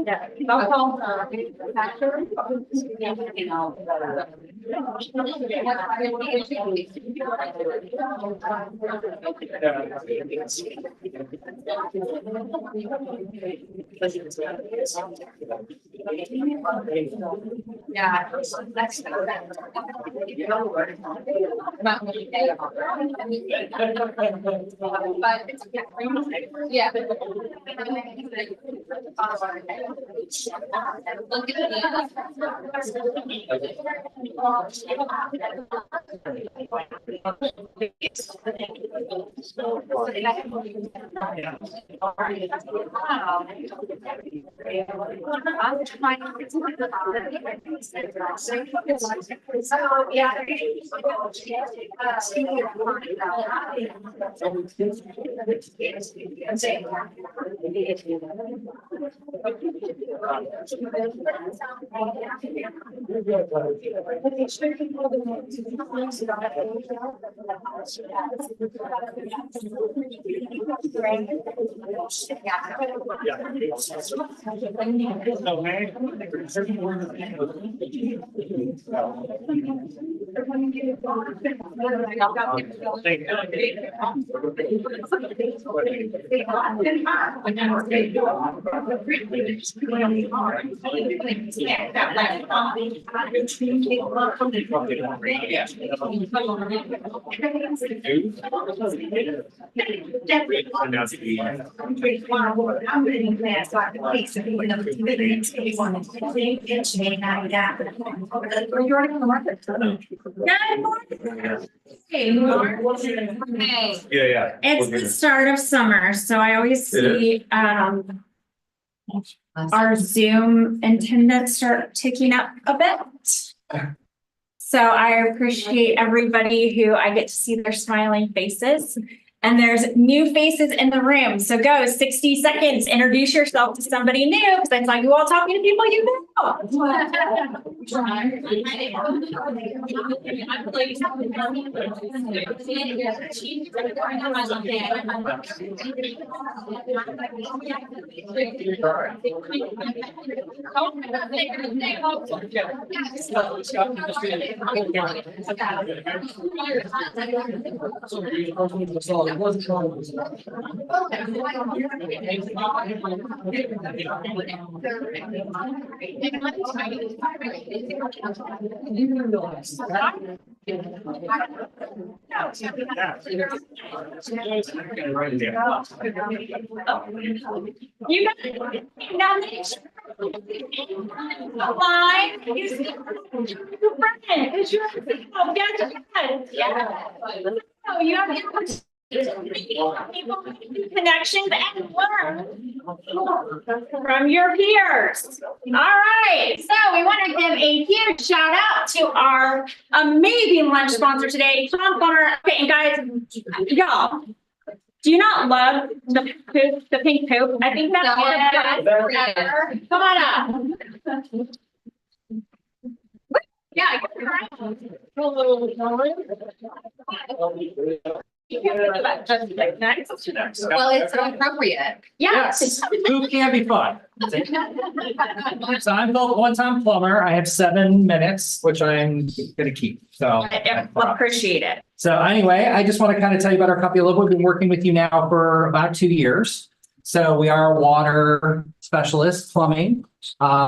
Yeah. I'll call factor. Yeah, that's yeah. Yeah. It's the start of summer, so I always see our Zoom attendance start ticking up a bit. So I appreciate everybody who I get to see their smiling faces. And there's new faces in the room. So go 60 seconds, introduce yourself to somebody new, because I saw you all talking to people you know. You guys, nomination. Line. Oh, you have the connections and learn from your peers. All right, so we want to give a huge shout out to our amazing lunch sponsor today, Tom Plummer. Okay, and guys, y'all, do you not love the poop, the pink poop? I think that's good. Come on up. Yeah, you're right. Well, it's appropriate. Yes. Who can be fun? So I'm the one-time plumber. I have 7 minutes, which I'm gonna keep. So I appreciate it. So anyway, I just want to kind of tell you about our company a little bit. We've been working with you now for about 2 years. So we are water specialists, plumbing.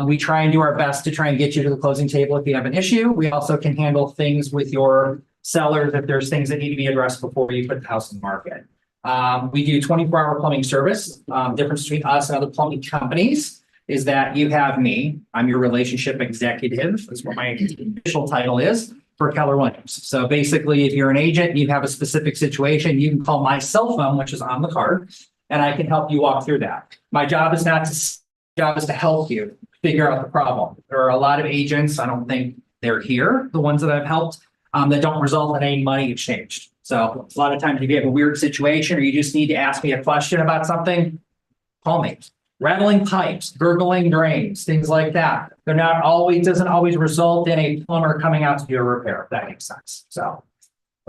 We try and do our best to try and get you to the closing table if you have an issue. We also can handle things with your sellers if there's things that need to be addressed before you put the house in the market. We do 24-hour plumbing service. Difference between us and other plumbing companies is that you have me. I'm your relationship executive. That's what my official title is for Keller Williams. So basically, if you're an agent, you have a specific situation, you can call my cell phone, which is on the card, and I can help you walk through that. My job is to help you figure out the problem. There are a lot of agents, I don't think they're here, the ones that I've helped, that don't result in any money exchanged. So a lot of times if you have a weird situation or you just need to ask me a question about something, call me. Rattling pipes, gurgling drains, things like that. They're not always, doesn't always result in a plumber coming out to do a repair, if that makes sense. So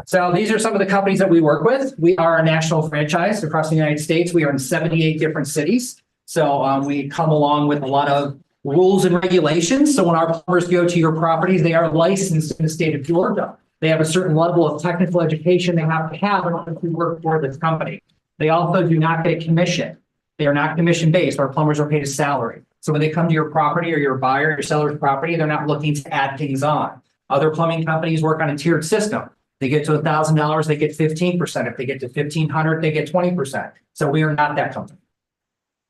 So these are some of the companies that we work with. We are a national franchise across the United States. We are in 78 different cities. So we come along with a lot of rules and regulations. So when our plumbers go to your properties, they are licensed in the state of Georgia. They have a certain level of technical education they have to have in order to work for this company. They also do not get a commission. They are not commission based. Our plumbers are paid a salary. So when they come to your property or your buyer, your seller's property, they're not looking to add things on. Other plumbing companies work on a tiered system. They get to $1,000, they get 15%. If they get to 1,500, they get 20%. So we are not that company.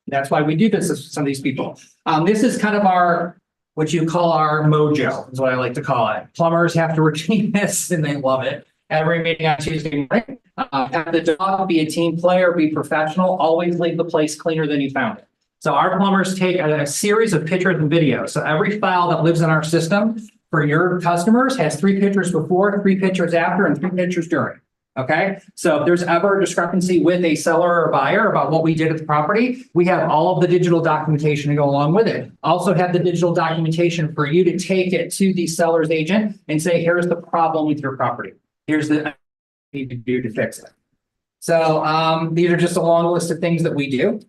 That's why we do this with some of these people. This is kind of our, what you call our mojo, is what I like to call it. Plumbers have to retain this and they love it. Every meeting on Tuesday morning, have the dog, be a team player, be professional, always leave the place cleaner than you found it. So our plumbers take a series of pictures and videos. So every file that lives in our system for your customers has 3 pictures before, 3 pictures after, and 3 pictures during. Okay, so if there's ever a discrepancy with a seller or buyer about what we did at the property, we have all of the digital documentation to go along with it. Also have the digital documentation for you to take it to the seller's agent and say, here's the problem with your property. Here's the you need to do to fix it. So these are just a long list of things that we do.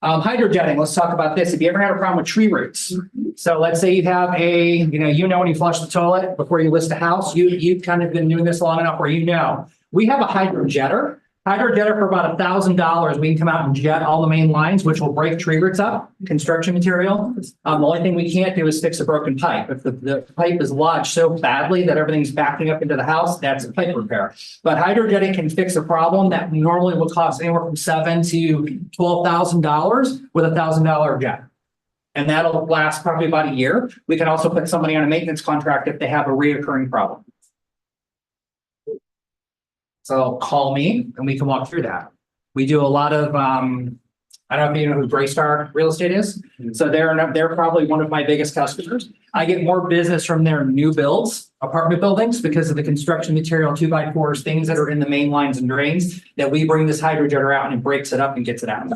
Hydrojetting, let's talk about this. If you ever had a problem with tree roots, so let's say you have a, when you flush the toilet before you list a house, you've kind of been doing this long enough where we have a hydrojetter. Hydrojetter for about $1,000, we can come out and jet all the main lines, which will break tree roots up, construction material. The only thing we can't do is fix a broken pipe. If the pipe is lodged so badly that everything's backing up into the house, that's a pipe repair. But hydrojetting can fix a problem that normally would cost anywhere from $7,000 to $12,000 with a $1,000 jet. And that'll last probably about a year. We can also put somebody on a maintenance contract if they have a reoccurring problem. So call me and we can walk through that. We do a lot of, I don't know if you know who Braystar Real Estate is. So they're probably one of my biggest customers. I get more business from their new builds, apartment buildings, because of the construction material, 2x4s, things that are in the main lines and drains, that we bring this hydrojetter out and it breaks it up and gets it out.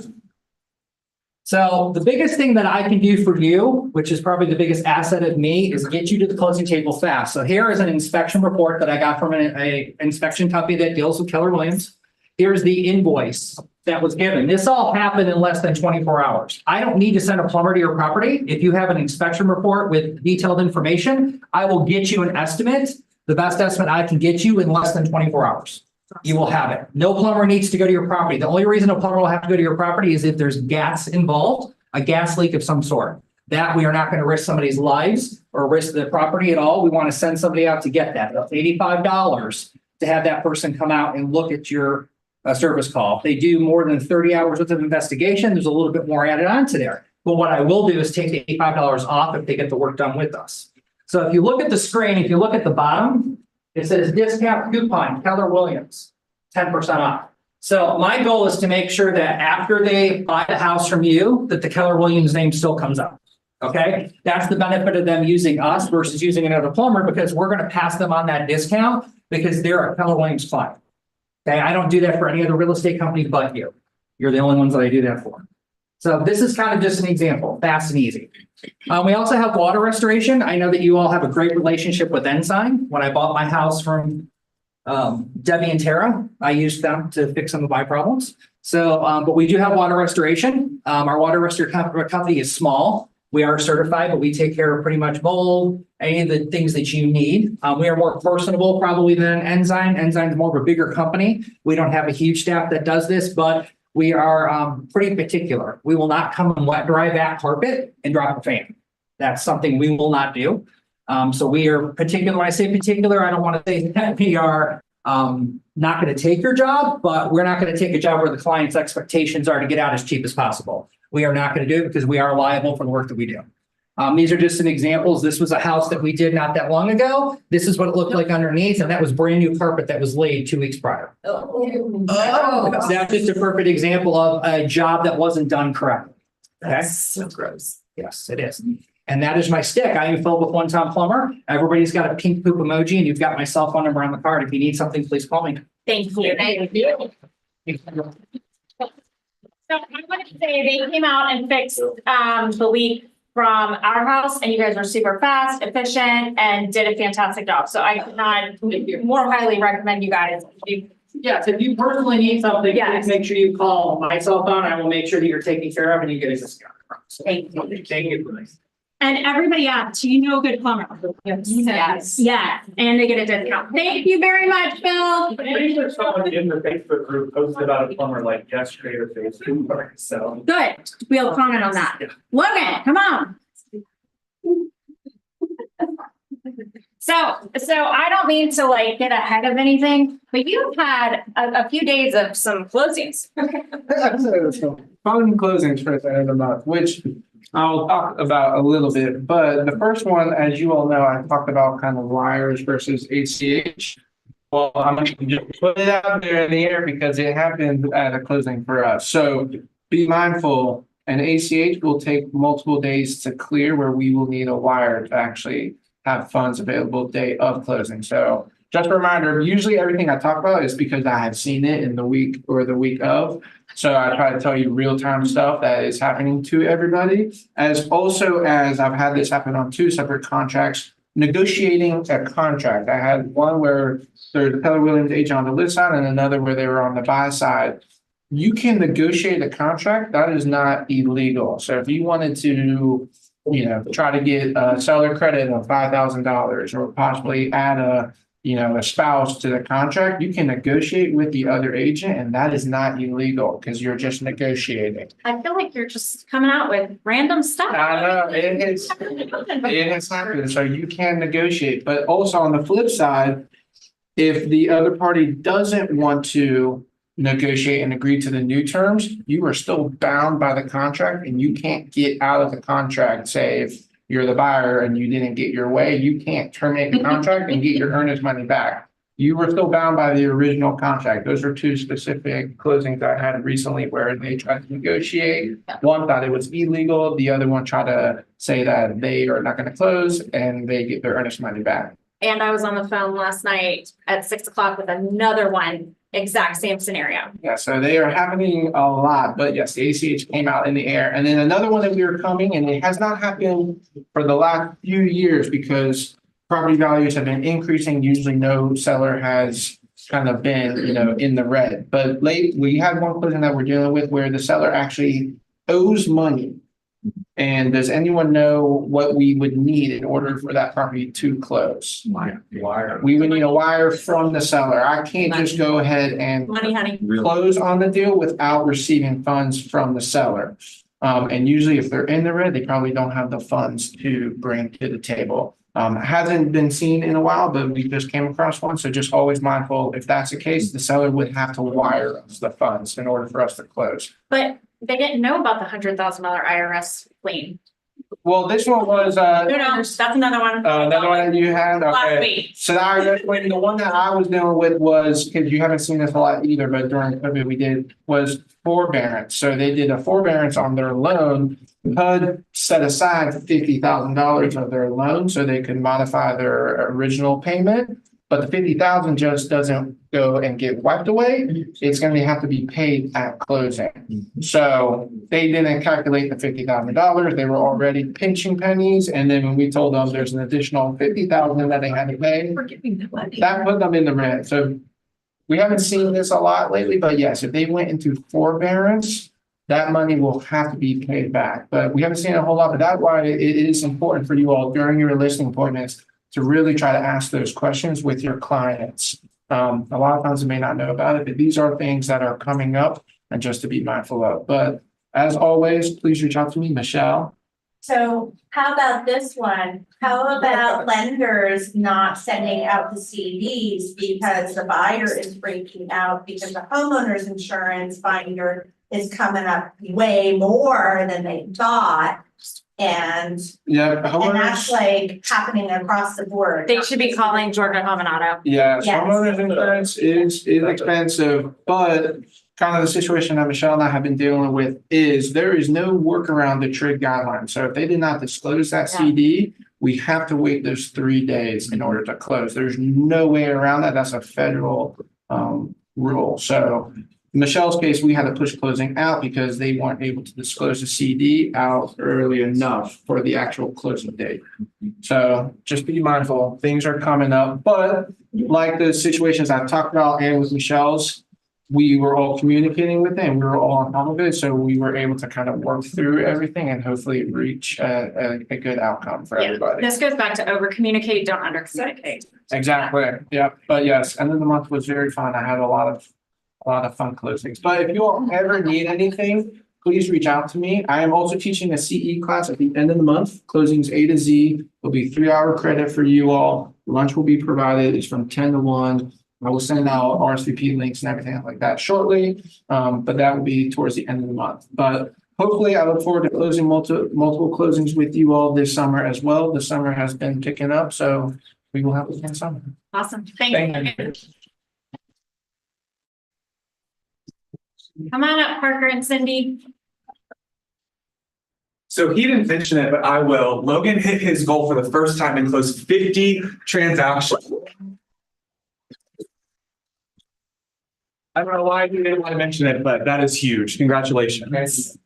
So the biggest thing that I can do for you, which is probably the biggest asset of me, is get you to the closing table fast. So here is an inspection report that I got from an inspection company that deals with Keller Williams. Here's the invoice that was given. This all happened in less than 24 hours. I don't need to send a plumber to your property. If you have an inspection report with detailed information, I will get you an estimate, the best estimate I can get you in less than 24 hours. You will have it. No plumber needs to go to your property. The only reason a plumber will have to go to your property is if there's gas involved, a gas leak of some sort. That we are not going to risk somebody's lives or risk the property at all. We want to send somebody out to get that. That's $85 to have that person come out and look at your service call. If they do more than 30 hours worth of investigation, there's a little bit more added on to there. But what I will do is take the $85 off if they get the work done with us. So if you look at the screen, if you look at the bottom, it says discount coupon, Keller Williams, 10% off. So my goal is to make sure that after they buy the house from you, that the Keller Williams name still comes up. Okay, that's the benefit of them using us versus using another plumber, because we're going to pass them on that discount because they're a Keller Williams client. Okay, I don't do that for any other real estate company but you. You're the only ones that I do that for. So this is kind of just an example, fast and easy. We also have water restoration. I know that you all have a great relationship with Ensign. When I bought my house from Debbie and Tara, I used them to fix some of my problems. So, but we do have water restoration. Our water restoration company is small. We are certified, but we take care of pretty much mold, any of the things that you need. We are more personable probably than Ensign. Ensign is more of a bigger company. We don't have a huge staff that does this, but we are pretty particular. We will not come and wet dry that carpet and drop a fan. That's something we will not do. So we are particular. When I say particular, I don't want to say that we are not going to take your job, but we're not going to take a job where the client's expectations are to get out as cheap as possible. We are not going to do it because we are liable for the work that we do. These are just some examples. This was a house that we did not that long ago. This is what it looked like underneath, and that was brand new carpet that was laid 2 weeks prior. That's just a perfect example of a job that wasn't done correctly. Okay? That's so gross. Yes, it is. And that is my stick. I am filled with one-time plumber. Everybody's got a pink poop emoji, and you've got my cell phone number on the card. If you need something, please call me. Thank you. Thank you. So I want to say they came out and fixed the leak from our house and you guys were super fast, efficient, and did a fantastic job. So I could not more highly recommend you guys. Yes, if you personally need something, Yes. please make sure you call my cell phone. I will make sure that you're taken care of and you get a discount. Thank you. Thank you. And everybody else, you know, a good plumber. Yes. Yeah, and they get a discount. Thank you very much, Bill. Pretty sure someone in the Facebook group posted about a plumber like yesterday or Facebook, so. Good. We'll comment on that. Logan, come on. So I don't mean to like get ahead of anything, but you've had a few days of some closings. So fun closings for the end of the month, which I'll talk about a little bit. But the first one, as you all know, I talked about kind of wires versus ACH. Well, I'm going to just put it out there in the air because it happened at a closing for us. So be mindful, an ACH will take multiple days to clear where we will need a wire to actually have funds available day of closing. So just a reminder, usually everything I talk about is because I have seen it in the week or the week of. So I try to tell you real-time stuff that is happening to everybody, as also as I've had this happen on 2 separate contracts, negotiating a contract. I had one where there's a Keller Williams agent on the list side and another where they were on the buy side. You can negotiate a contract. That is not illegal. So if you wanted to, try to get a seller credit of $5,000 or possibly add a spouse to the contract, you can negotiate with the other agent, and that is not illegal because you're just negotiating. I feel like you're just coming out with random stuff. I know it has happened, so you can negotiate. But also on the flip side, if the other party doesn't want to negotiate and agree to the new terms, you are still bound by the contract and you can't get out of the contract. Say if you're the buyer and you didn't get your way, you can't terminate the contract and get your earnest money back. You were still bound by the original contract. Those are 2 specific closings I had recently where they tried to negotiate. One thought it was illegal. The other one tried to say that they are not going to close and they get their earnest money back. And I was on the phone last night at 6 o'clock with another one, exact same scenario. Yeah, so they are happening a lot, but yes, the ACH came out in the air. And then another one that we were coming, and it has not happened for the last few years because property values have been increasing. Usually no seller has kind of been, in the red. But we had one closing that we're dealing with where the seller actually owes money. And does anyone know what we would need in order for that property to close? Wire. We would need a wire from the seller. I can't just go ahead and Money, honey. close on the deal without receiving funds from the seller. And usually if they're in the red, they probably don't have the funds to bring to the table. Hasn't been seen in a while, but we just came across one. So just always mindful, if that's the case, the seller would have to wire us the funds in order for us to close. But they didn't know about the $100,000 IRS lien. Well, this one was, No, that's another one. another one that you had, Last okay. week. So the IRS lien, the one that I was dealing with was, because you haven't seen this a lot either, but during COVID we did, was forbearance. So they did a forbearance on their loan. HUD set aside $50,000 of their loan so they could modify their original payment. But the $50,000 just doesn't go and get wiped away. It's going to have to be paid at closing. So they didn't calculate the $50,000. They were already pinching pennies. And then when we told them there's an additional $50,000 that they had to pay, that put them in the red. So we haven't seen this a lot lately, but yes, if they went into forbearance, that money will have to be paid back. But we haven't seen a whole lot. But that's why it is important for you all during your listing appointments to really try to ask those questions with your clients. A lot of times they may not know about it, but these are things that are coming up and just to be mindful of. But as always, please reach out to me, Michelle. So how about this one? How about lenders not sending out the CDs because the buyer is freaking out because the homeowner's insurance binder is coming up way more than they thought? And that's like happening across the board. They should be calling Georgia Home and Auto. Yeah, Yes. homeowners insurance is expensive, but kind of the situation that Michelle and I have been dealing with is there is no workaround the TRIG guidelines. So if they did not disclose that CD, we have to wait those 3 days in order to close. There's no way around that. That's a federal rule. So Michelle's case, we had to push closing out because they weren't able to disclose the CD out early enough for the actual closing date. So just be mindful, things are coming up, but like the situations I've talked about and with Michelle's, we were all communicating with them. We were all on top of it. So we were able to kind of work through everything and hopefully reach a good outcome for everybody. This goes back to over communicate, don't under communicate. Exactly. Yeah. But yes, end of the month was very fun. I had a lot of fun closings. But if you all ever need anything, please reach out to me. I am also teaching a CE class at the end of the month. Closings A to Z will be 3-hour credit for you all. Lunch will be provided. It's from 10 to 1. I will send out RSVP links and everything like that shortly. But that will be towards the end of the month. But hopefully I look forward to closing multiple closings with you all this summer as well. The summer has been picking up, so we will have a fun summer. Awesome. Thank you. Come on up, Parker and Cindy. So he didn't mention it, but I will. Logan hit his goal for the first time and closed 50 transactions. I don't know why he didn't want to mention it, but that is huge. Congratulations.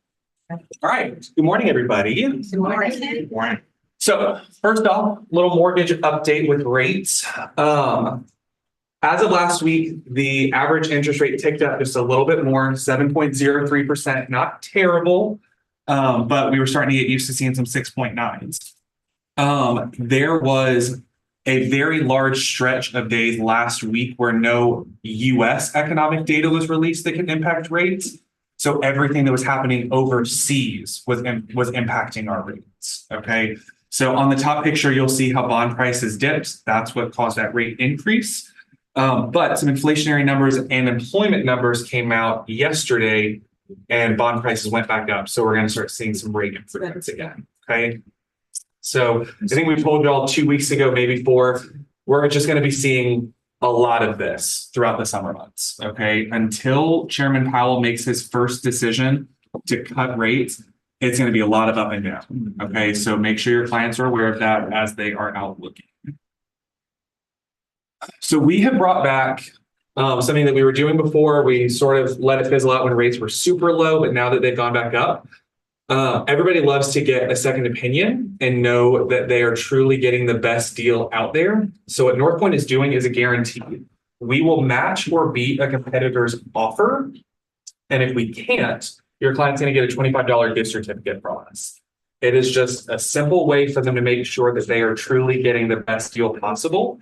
All right. Good morning, everybody. Good morning. Good morning. So first off, little mortgage update with rates. As of last week, the average interest rate ticked up just a little bit more, 7.03%. Not terrible, but we were starting to get used to seeing some 6.9s. There was a very large stretch of days last week where no US economic data was released that could impact rates. So everything that was happening overseas was impacting our rates. Okay. So on the top picture, you'll see how bond prices dipped. That's what caused that rate increase. But some inflationary numbers and employment numbers came out yesterday and bond prices went back up. So we're going to start seeing some rate improvements again. Okay. So I think we told y'all 2 weeks ago, maybe 4, we're just going to be seeing a lot of this throughout the summer months. Okay. Until Chairman Powell makes his first decision to cut rates, it's going to be a lot of up and down. Okay. So make sure your clients are aware of that as they are out looking. So we have brought back something that we were doing before. We sort of let it fizzle out when rates were super low, but now that they've gone back up, everybody loves to get a second opinion and know that they are truly getting the best deal out there. So what North Point is doing is a guarantee. We will match or beat a competitor's offer. And if we can't, your client's going to get a $25 gift certificate from us. It is just a simple way for them to make sure that they are truly getting the best deal possible.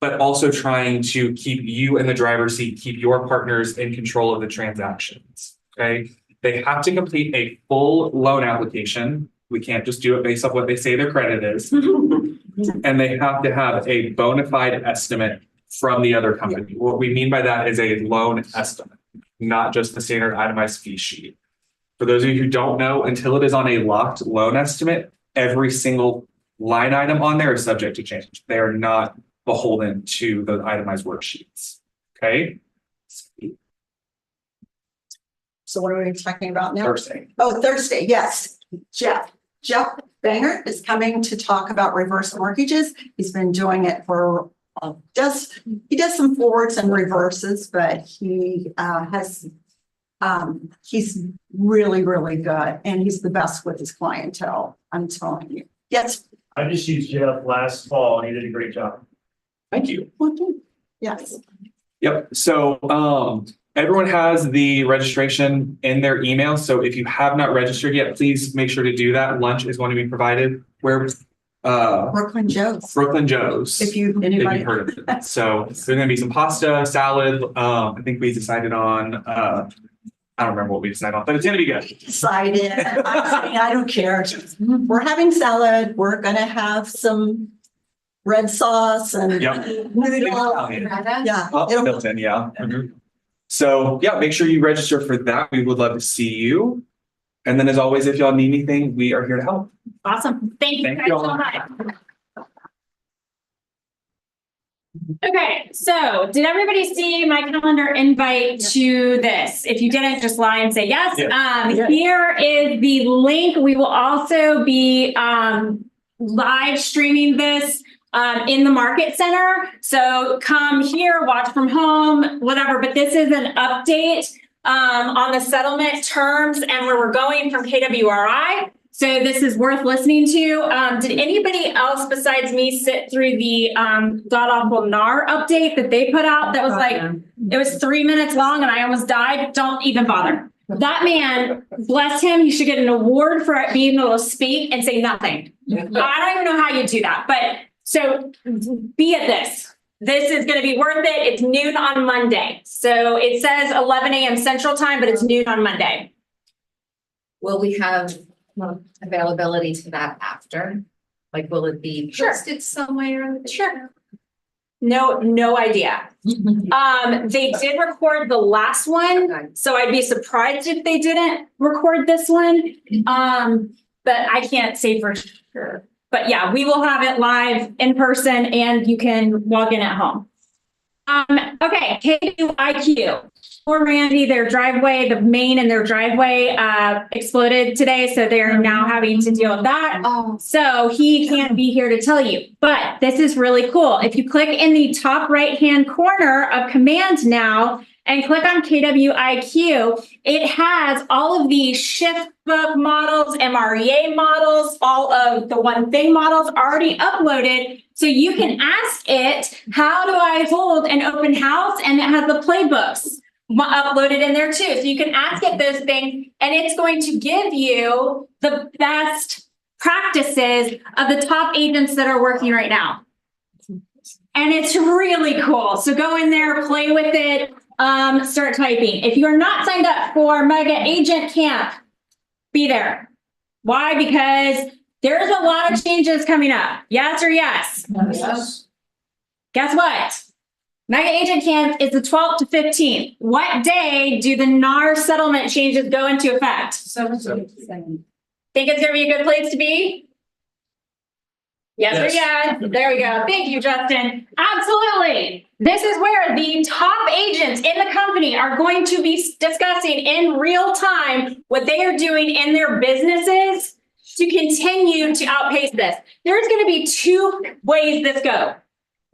But also trying to keep you in the driver's seat, keep your partners in control of the transactions. Okay. They have to complete a full loan application. We can't just do it based off what they say their credit is. And they have to have a bona fide estimate from the other company. What we mean by that is a loan estimate, not just the standard itemized fee sheet. For those of you who don't know, until it is on a locked loan estimate, every single line item on there is subject to change. They are not beholden to the itemized worksheets. Okay. So what are we talking about now? Thursday. Oh, Thursday, yes. Jeff Banger is coming to talk about reverse mortgages. He's been doing it for he does some forwards and reverses, but he he's really, really good, and he's the best with his clientele. I'm telling you. Yes. I just used Jeff last fall and he did a great job. Thank you. Yes. Yep. So everyone has the registration in their email. So if you have not registered yet, please make sure to do that. Lunch is going to be provided. Where? Brooklyn Joe's. Brooklyn Joe's. If you've heard of it. So there's going to be some pasta, salad. I think we decided on. I don't remember what we decided on, but it's going to be good. Decided. I don't care. We're having salad. We're going to have some red sauce and noodle. Yeah. Milton, yeah. Mm-hmm. So yeah, make sure you register for that. We would love to see you. And then as always, if y'all need anything, we are here to help. Awesome. Thank you guys so much. Okay, so did everybody see my calendar invite to this? If you didn't, just lie and say yes. Here is the link. We will also be live streaming this in the market center. So come here, watch from home, whatever, but this is an update on the settlement terms and where we're going from KWRI. So this is worth listening to. Did anybody else besides me sit through the God awful NAR update that they put out? That was like, it was 3 minutes long and I almost died. Don't even bother. That man, bless him, he should get an award for being able to speak and say nothing. I don't even know how you do that, but so be at this. This is going to be worth it. It's noon on Monday. So it says 11 a.m. Central Time, but it's noon on Monday. Will we have availability to that after? Like, will it be Sure. posted somewhere? Sure. No idea. They did record the last one, so I'd be surprised if they didn't record this one. But I can't say for sure. But yeah, we will have it live in person and you can log in at home. Okay, KUIQ. Poor Randy, their driveway, the main in their driveway exploded today, so they're now having to deal with that. So he can't be here to tell you, but this is really cool. If you click in the top right-hand corner of Command Now and click on KWIQ, it has all of the shift book models, MREA models, all of the one thing models already uploaded. So you can ask it, how do I hold an open house? And it has the playbooks uploaded in there too. So you can ask it those things and it's going to give you the best practices of the top agents that are working right now. And it's really cool. So go in there, play with it, start typing. If you're not signed up for Mega Agent Camp, be there. Why? Because there's a lot of changes coming up. Yes or yes? Yes. Guess what? Mega Agent Camp is the 12th to 15th. What day do the NAR settlement changes go into effect? Think it's going to be a good place to be? Yes or yes? There we go. Thank you, Justin. Absolutely. This is where the top agents in the company are going to be discussing in real time what they are doing in their businesses to continue to outpace this. There's going to be two ways this goes.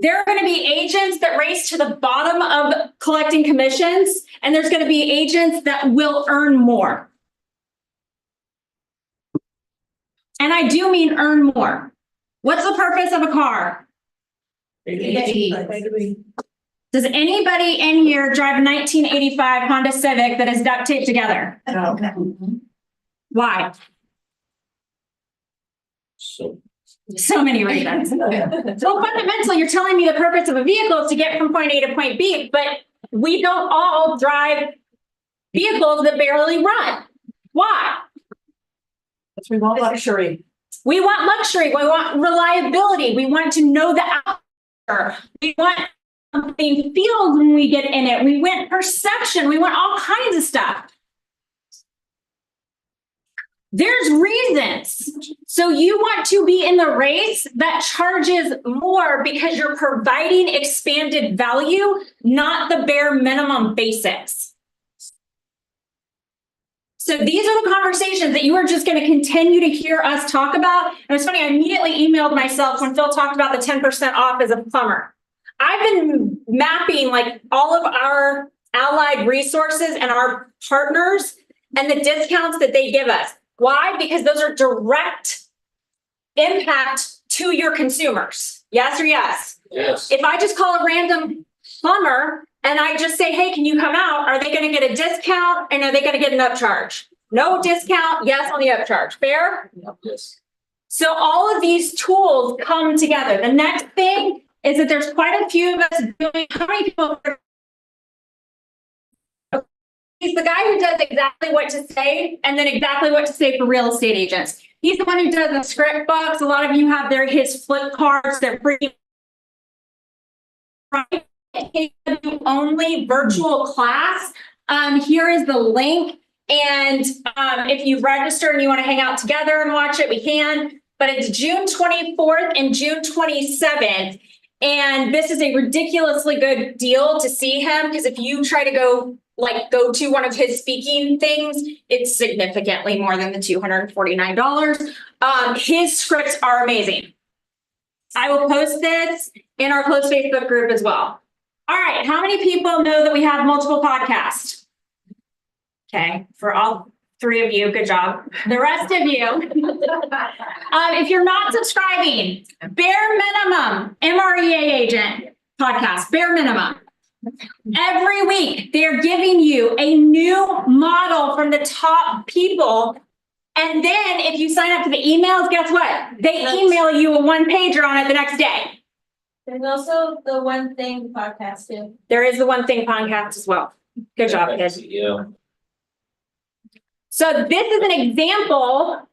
There are going to be agents that race to the bottom of collecting commissions, and there's going to be agents that will earn more. And I do mean earn more. What's the purpose of a car? Does anybody in here drive a 1985 Honda Civic that is duct taped together? No. Why? So many reasons. So fundamentally, you're telling me the purpose of a vehicle is to get from point A to point B, but we don't all drive vehicles that barely run. Why? Because we want luxury. We want luxury. We want reliability. We want to know the outcome. We want something feels when we get in it. We want perception. We want all kinds of stuff. There's reasons. So you want to be in the race that charges more because you're providing expanded value, not the bare minimum basics. So these are the conversations that you are just going to continue to hear us talk about. And it's funny, I immediately emailed myself when Phil talked about the 10% off as a plumber. I've been mapping like all of our allied resources and our partners and the discounts that they give us. Why? Because those are direct impact to your consumers. Yes or yes? Yes. If I just call a random plumber and I just say, hey, can you come out? Are they going to get a discount and are they going to get an upcharge? No discount, yes on the upcharge. Fair? Yes. So all of these tools come together. The next thing is that there's quite a few of us doing, how many people? He's the guy who does exactly what to say and then exactly what to say for real estate agents. He's the one who does the script books. A lot of you have his flip cards. They're pretty only virtual class. Here is the link. And if you register and you want to hang out together and watch it, we can. But it's June 24th and June 27th. And this is a ridiculously good deal to see him, because if you try to go to one of his speaking things, it's significantly more than the $249. His scripts are amazing. I will post this in our closed Facebook group as well. All right, how many people know that we have multiple podcasts? Okay, for all three of you, good job. The rest of you, if you're not subscribing, bare minimum MREA agent podcast, bare minimum. Every week, they're giving you a new model from the top people. And then if you sign up for the emails, guess what? They email you a one pager on it the next day. There's also the One Thing podcast too. There is the One Thing podcast as well. Good job, kids. Yeah. So this is an example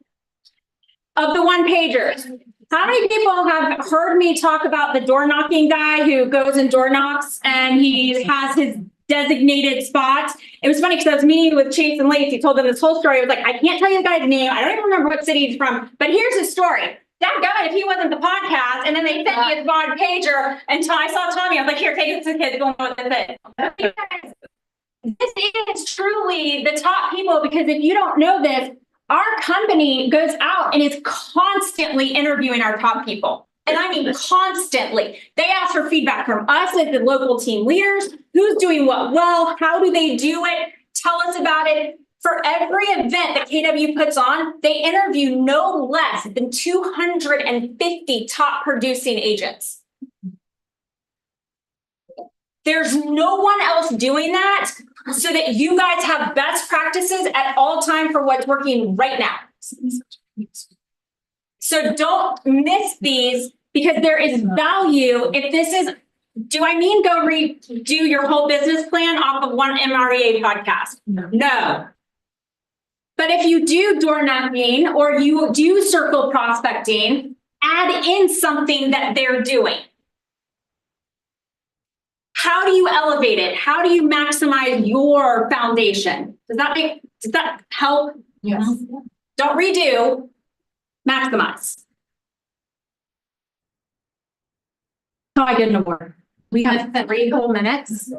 of the one pagers. How many people have heard me talk about the door knocking guy who goes and door knocks and he has his designated spots? It was funny because I was meeting with Chase and Lacey, told them this whole story. I was like, I can't tell you the guy's name. I don't even remember what city he's from, but here's his story. That guy, if he wasn't the podcast, and then they sent me his one pager until I saw Tommy, I was like, here, take it to the kids, go on with it. This is truly the top people, because if you don't know this, our company goes out and is constantly interviewing our top people. And I mean constantly. They ask for feedback from us as the local team leaders. Who's doing what well? How do they do it? Tell us about it. For every event that KW puts on, they interview no less than 250 top producing agents. There's no one else doing that, so that you guys have best practices at all time for what's working right now. So don't miss these, because there is value. If this is, do I mean go redo your whole business plan off of one MREA podcast? No. But if you do door knocking or you do circle prospecting, add in something that they're doing. How do you elevate it? How do you maximize your foundation? Does that help? Yes. Don't redo, maximize. How I get an award? We have 3 whole minutes.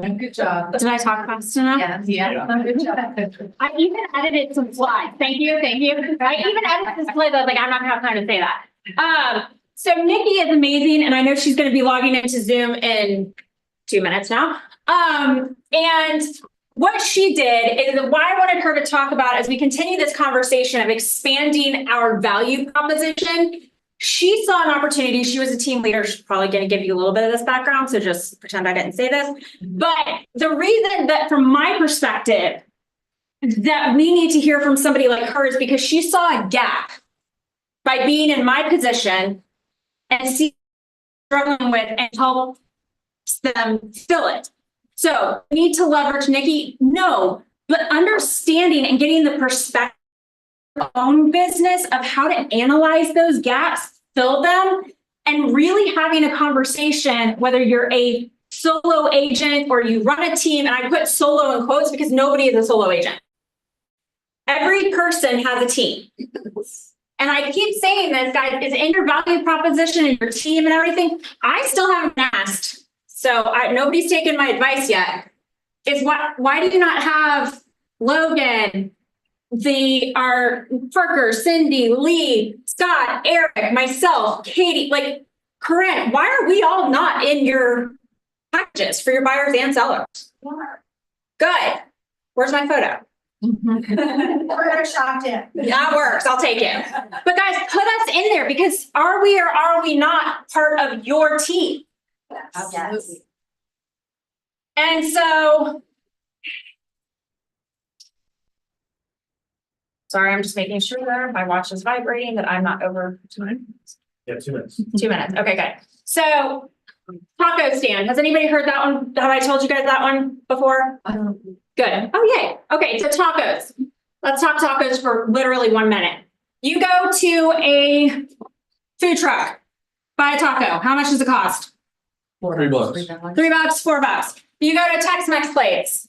Good job. Did I talk fast enough? Yeah. Good job. I even edited some slides. Thank you. I even edited some slides. I was like, I'm not gonna have time to say that. So Nikki is amazing, and I know she's gonna be logging into Zoom in 2 minutes now. And what she did is why I wanted her to talk about as we continue this conversation of expanding our value proposition. She saw an opportunity. She was a team leader. She's probably going to give you a little bit of this background, so just pretend I didn't say this. But the reason that, from my perspective, that we need to hear from somebody like her is because she saw a gap by being in my position and see struggling with and help them fill it. So we need to leverage Nikki? No, but understanding and getting the perspective own business of how to analyze those gaps, fill them, and really having a conversation, whether you're a solo agent or you run a team. And I put solo in quotes because nobody is a solo agent. Every person has a team. And I keep saying this, guys, is in your value proposition and your team and everything. I still haven't asked. So nobody's taken my advice yet. Is why do you not have Logan, our Ferker, Cindy, Lee, Scott, Eric, myself, Katie, like Corinne, why are we all not in your packages for your buyers and sellers? Good. Where's my photo? Photoshopped it. That works. I'll take it. But guys, put us in there, because are we or are we not part of your team? Absolutely. And so, sorry, I'm just making sure that my watch is vibrating, that I'm not over 2 minutes. Yeah, 2 minutes. 2 minutes. Okay, good. So, taco stand. Has anybody heard that one? Have I told you guys that one before? Good. Oh, yay. Okay, so tacos. Let's talk tacos for literally 1 minute. You go to a food truck, buy a taco. How much does it cost? $3. $3, $4. You go to Tex-Mex plates.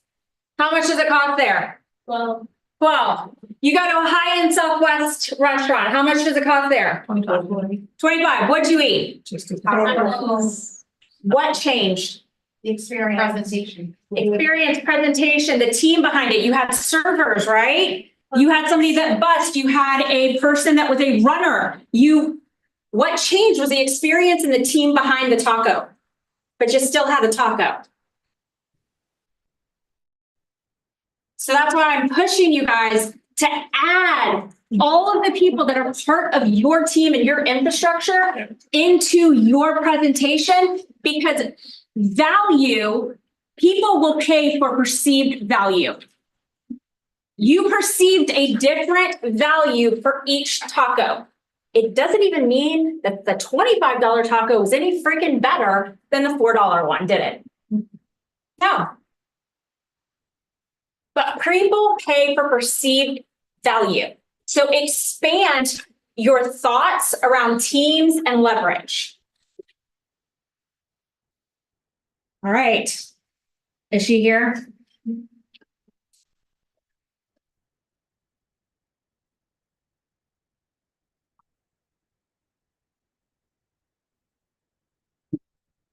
How much does it cost there? Well, 12. You go to a high-end Southwest restaurant. How much does it cost there? 25. What'd you eat? What changed? the experience. Presentation. Experience, presentation, the team behind it. You had servers, right? You had somebody that bussed. You had a person that was a runner. What changed was the experience and the team behind the taco, but you still had a taco. So that's why I'm pushing you guys to add all of the people that are part of your team and your infrastructure into your presentation, because value, people will pay for perceived value. You perceived a different value for each taco. It doesn't even mean that the $25 taco was any freaking better than the $4 one, did it? No. But people pay for perceived value. So expand your thoughts around teams and leverage. All right. Is she here?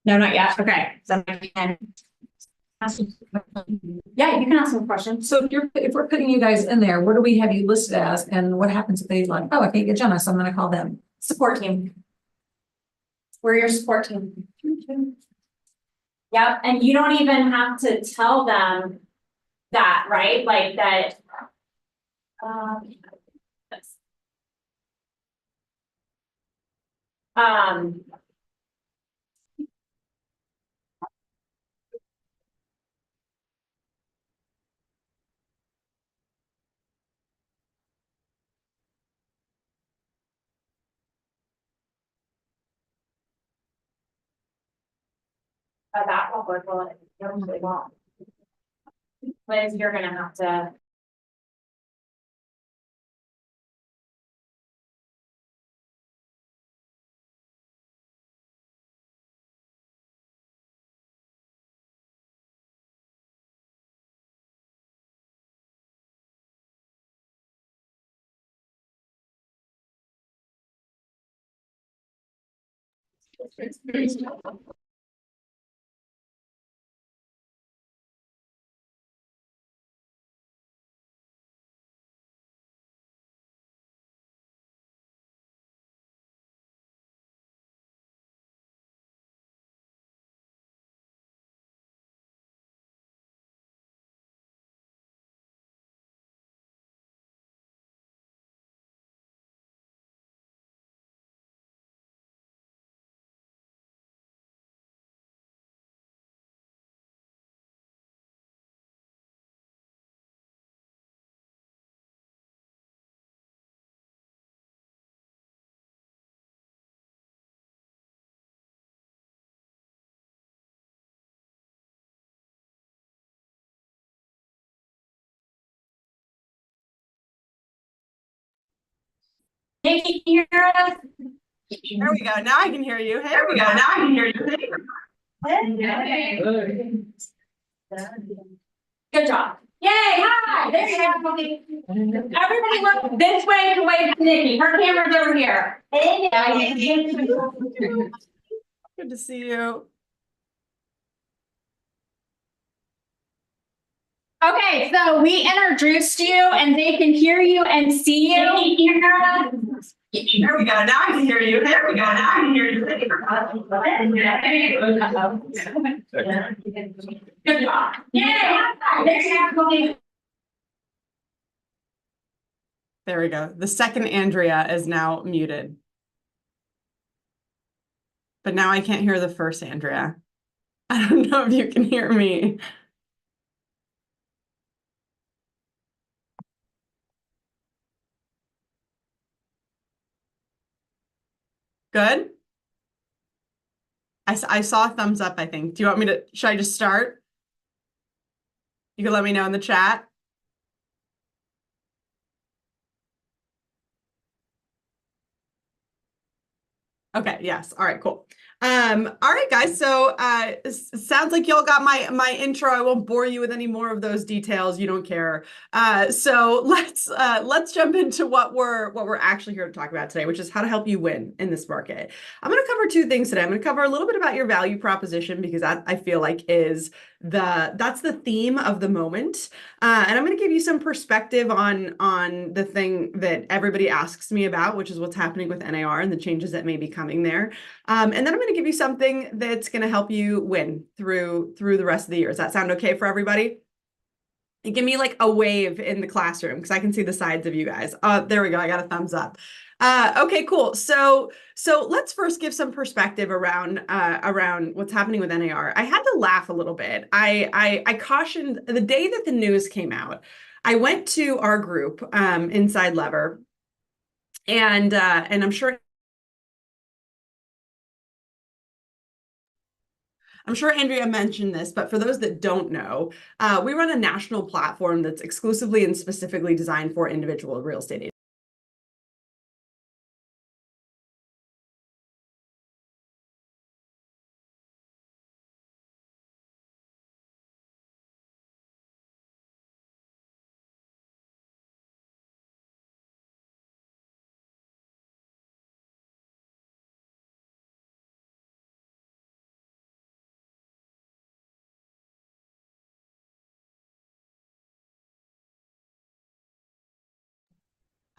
No, not yet. Okay. So I can yeah, you can ask some questions. So if we're putting you guys in there, what do we have you listed as? And what happens if they like, oh, I can't get Jenna, so I'm gonna call them. Support team. We're your support team. Yep, and you don't even have to tell them that, right? Like that. Yes. That will work well. It really won't. Liz, you're gonna have to. Nikki, can you hear us? There we go. Now I can hear you. Hey, there we go. Now I can hear you. Good job. Yay, hi, there you go. Everybody look this way to wave to Nikki. Her camera's over here. Good to see you. Okay, so we introduced you and they can hear you and see you. There we go. Now I can hear you. There we go. Now I can hear you. Good job. Yay, There we go. The second Andrea is now muted. But now I can't hear the first Andrea. I don't know if you can hear me. Good. I saw a thumbs up, I think. Do you want me to, should I just start? You can let me know in the chat. Okay, yes. All right, cool. All right, guys. So it sounds like y'all got my intro. I won't bore you with any more of those details. You don't care. So let's jump into what we're actually here to talk about today, which is how to help you win in this market. I'm going to cover two things today. I'm going to cover a little bit about your value proposition because that I feel like is that's the theme of the moment. And I'm going to give you some perspective on the thing that everybody asks me about, which is what's happening with NAR and the changes that may be coming there. And then I'm going to give you something that's going to help you win through the rest of the year. Does that sound okay for everybody? And give me like a wave in the classroom because I can see the sides of you guys. There we go. I got a thumbs up. Okay, cool. So let's first give some perspective around what's happening with NAR. I had to laugh a little bit. I cautioned the day that the news came out. I went to our group inside Lever, and I'm sure Andrea mentioned this, but for those that don't know, we run a national platform that's exclusively and specifically designed for individual real estate agents.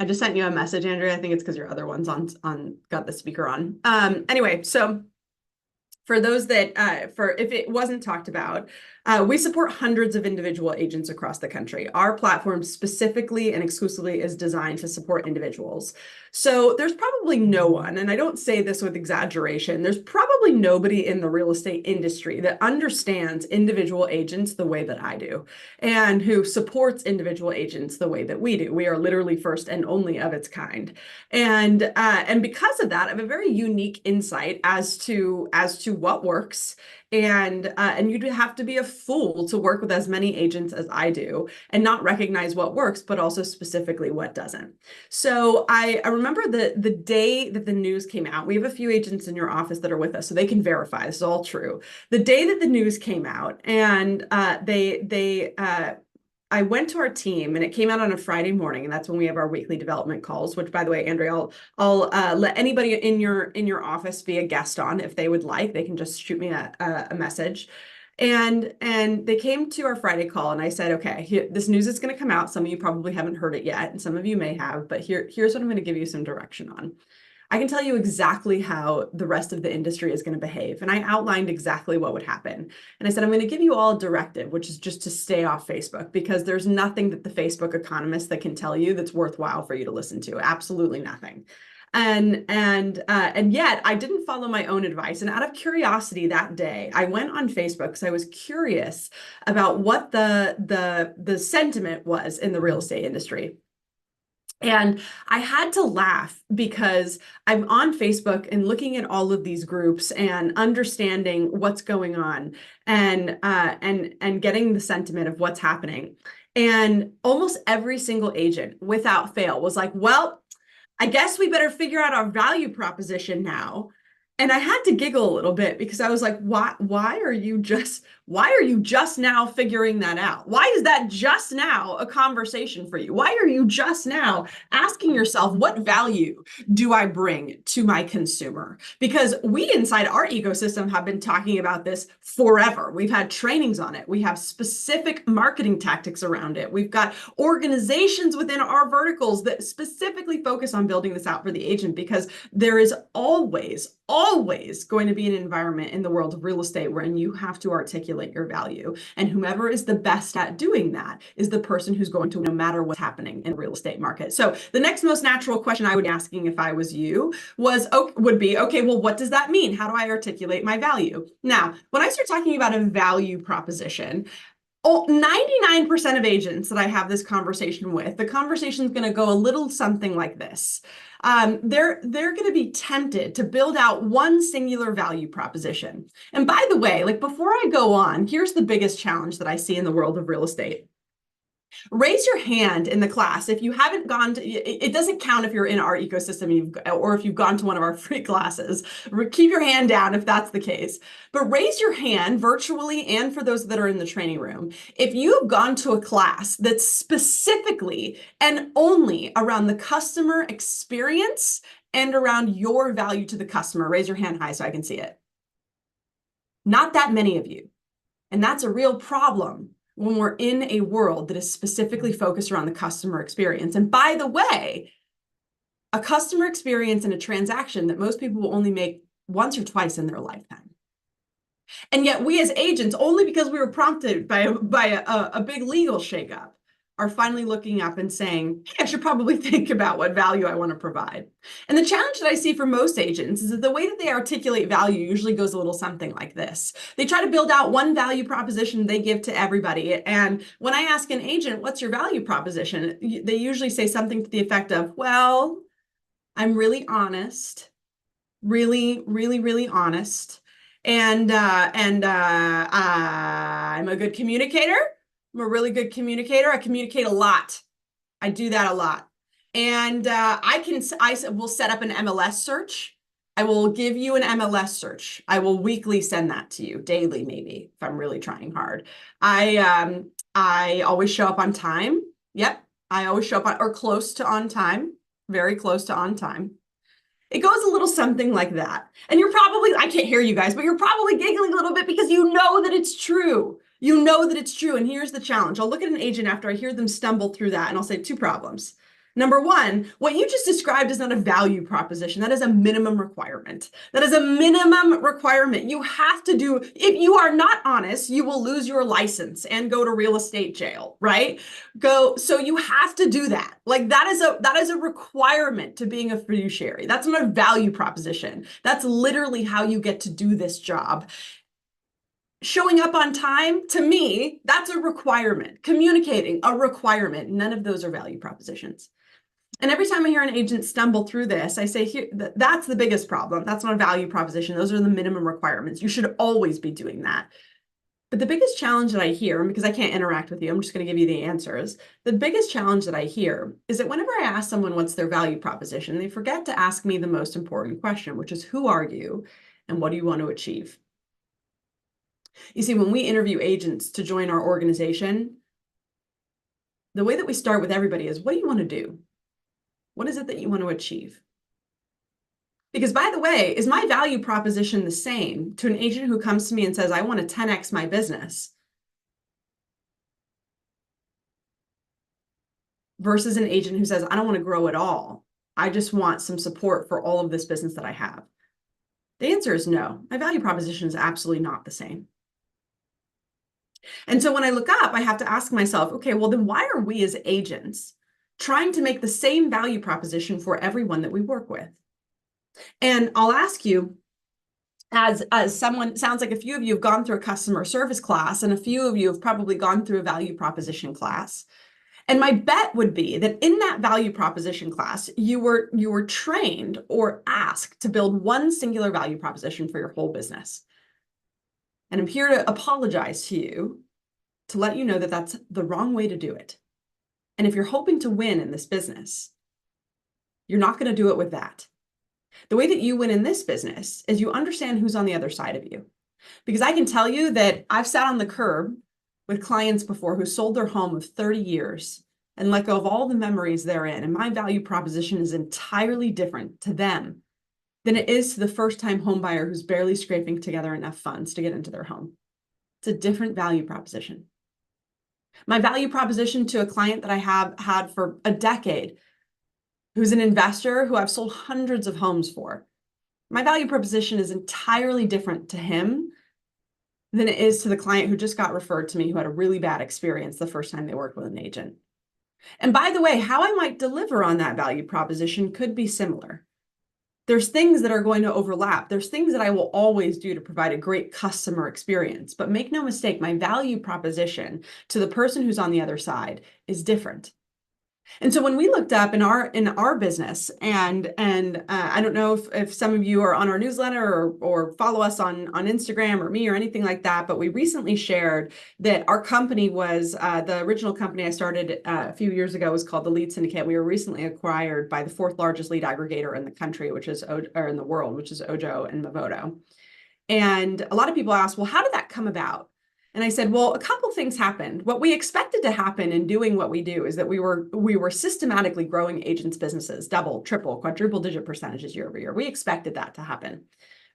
I just sent you a message, Andrea. I think it's because your other one's on got the speaker on. Anyway, so for those that, if it wasn't talked about, we support hundreds of individual agents across the country. Our platform specifically and exclusively is designed to support individuals. So there's probably no one, and I don't say this with exaggeration, there's probably nobody in the real estate industry that understands individual agents the way that I do, and who supports individual agents the way that we do. We are literally first and only of its kind. And because of that, I have a very unique insight as to what works. And you'd have to be a fool to work with as many agents as I do and not recognize what works, but also specifically what doesn't. So I remember the day that the news came out. We have a few agents in your office that are with us, so they can verify this is all true. The day that the news came out, and I went to our team, and it came out on a Friday morning, and that's when we have our weekly development calls, which, by the way, Andrea, I'll let anybody in your office be a guest on if they would like. They can just shoot me a message. And they came to our Friday call, and I said, okay, this news is going to come out. Some of you probably haven't heard it yet, and some of you may have, but here's what I'm going to give you some direction on. I can tell you exactly how the rest of the industry is going to behave. And I outlined exactly what would happen. And I said, I'm going to give you all a directive, which is just to stay off Facebook, because there's nothing that the Facebook economists that can tell you that's worthwhile for you to listen to. Absolutely nothing. And yet I didn't follow my own advice. And out of curiosity that day, I went on Facebook because I was curious about what the sentiment was in the real estate industry. And I had to laugh because I'm on Facebook and looking at all of these groups and understanding what's going on and getting the sentiment of what's happening. And almost every single agent, without fail, was like, well, I guess we better figure out our value proposition now. And I had to giggle a little bit because I was like, why are you just now figuring that out? Why is that just now a conversation for you? Why are you just now asking yourself, what value do I bring to my consumer? Because we inside our ecosystem have been talking about this forever. We've had trainings on it. We have specific marketing tactics around it. We've got organizations within our verticals that specifically focus on building this out for the agent, because there is always going to be an environment in the world of real estate wherein you have to articulate your value. And whomever is the best at doing that is the person who's going to, no matter what's happening in the real estate market. So the next most natural question I would be asking if I was you would be, okay, well, what does that mean? How do I articulate my value? Now, when I start talking about a value proposition, 99% of agents that I have this conversation with, the conversation is going to go a little something like this. They're going to be tempted to build out one singular value proposition. And by the way, like before I go on, here's the biggest challenge that I see in the world of real estate. Raise your hand in the class if you haven't gone to, it doesn't count if you're in our ecosystem or if you've gone to one of our free classes. Keep your hand down if that's the case. But raise your hand virtually and for those that are in the training room if you've gone to a class that's specifically and only around the customer experience and around your value to the customer. Raise your hand high so I can see it. Not that many of you. And that's a real problem when we're in a world that is specifically focused around the customer experience. And by the way, a customer experience in a transaction that most people will only make once or twice in their lifetime. And yet we as agents, only because we were prompted by a big legal shakeup, are finally looking up and saying, hey, I should probably think about what value I want to provide. And the challenge that I see for most agents is that the way that they articulate value usually goes a little something like this. They try to build out one value proposition they give to everybody. And when I ask an agent, what's your value proposition? They usually say something to the effect of, well, I'm really honest, really, really, really honest. And I'm a good communicator. I'm a really good communicator. I communicate a lot. I do that a lot. And I will set up an MLS search. I will give you an MLS search. I will weekly send that to you, daily maybe, if I'm really trying hard. I always show up on time. Yep, I always show up on, or close to on time, very close to on time. It goes a little something like that. And you're probably, I can't hear you guys, but you're probably giggling a little bit because you know that it's true. You know that it's true. And here's the challenge. I'll look at an agent after I hear them stumble through that and I'll say 2 problems. Number 1, what you just described is not a value proposition. That is a minimum requirement. That is a minimum requirement. You have to do, if you are not honest, you will lose your license and go to real estate jail, right? So you have to do that. Like that is a requirement to being a fiduciary. That's not a value proposition. That's literally how you get to do this job. Showing up on time, to me, that's a requirement. Communicating, a requirement. None of those are value propositions. And every time I hear an agent stumble through this, I say, here, that's the biggest problem. That's not a value proposition. Those are the minimum requirements. You should always be doing that. But the biggest challenge that I hear, because I can't interact with you, I'm just going to give you the answers. The biggest challenge that I hear is that whenever I ask someone what's their value proposition, they forget to ask me the most important question, which is, who are you and what do you want to achieve? You see, when we interview agents to join our organization, the way that we start with everybody is, what do you want to do? What is it that you want to achieve? Because by the way, is my value proposition the same to an agent who comes to me and says, I want to 10x my business, versus an agent who says, I don't want to grow at all. I just want some support for all of this business that I have? The answer is no. My value proposition is absolutely not the same. And so when I look up, I have to ask myself, okay, well, then why are we as agents trying to make the same value proposition for everyone that we work with? And I'll ask you, as someone, sounds like a few of you have gone through a customer service class, and a few of you have probably gone through a value proposition class. And my bet would be that in that value proposition class, you were trained or asked to build one singular value proposition for your whole business. And I'm here to apologize to you, to let you know that that's the wrong way to do it. And if you're hoping to win in this business, you're not going to do it with that. The way that you win in this business is you understand who's on the other side of you. Because I can tell you that I've sat on the curb with clients before who sold their home of 30 years and let go of all the memories therein. And my value proposition is entirely different to them than it is to the first-time home buyer who's barely scraping together enough funds to get into their home. It's a different value proposition. My value proposition to a client that I have had for a decade, who's an investor who I've sold hundreds of homes for, my value proposition is entirely different to him than it is to the client who just got referred to me, who had a really bad experience the first time they worked with an agent. And by the way, how I might deliver on that value proposition could be similar. There's things that are going to overlap. There's things that I will always do to provide a great customer experience. But make no mistake, my value proposition to the person who's on the other side is different. And so when we looked up in our business, and I don't know if some of you are on our newsletter or follow us on Instagram or me or anything like that, but we recently shared that our company was, the original company I started a few years ago was called the Lead Syndicate. We were recently acquired by the 4th largest lead aggregator in the country, which is, or in the world, which is Ojo and Movoto. And a lot of people ask, well, how did that come about? And I said, well, a couple things happened. What we expected to happen in doing what we do is that we were systematically growing agents' businesses, double, triple, quadruple digit percentages year over year. We expected that to happen.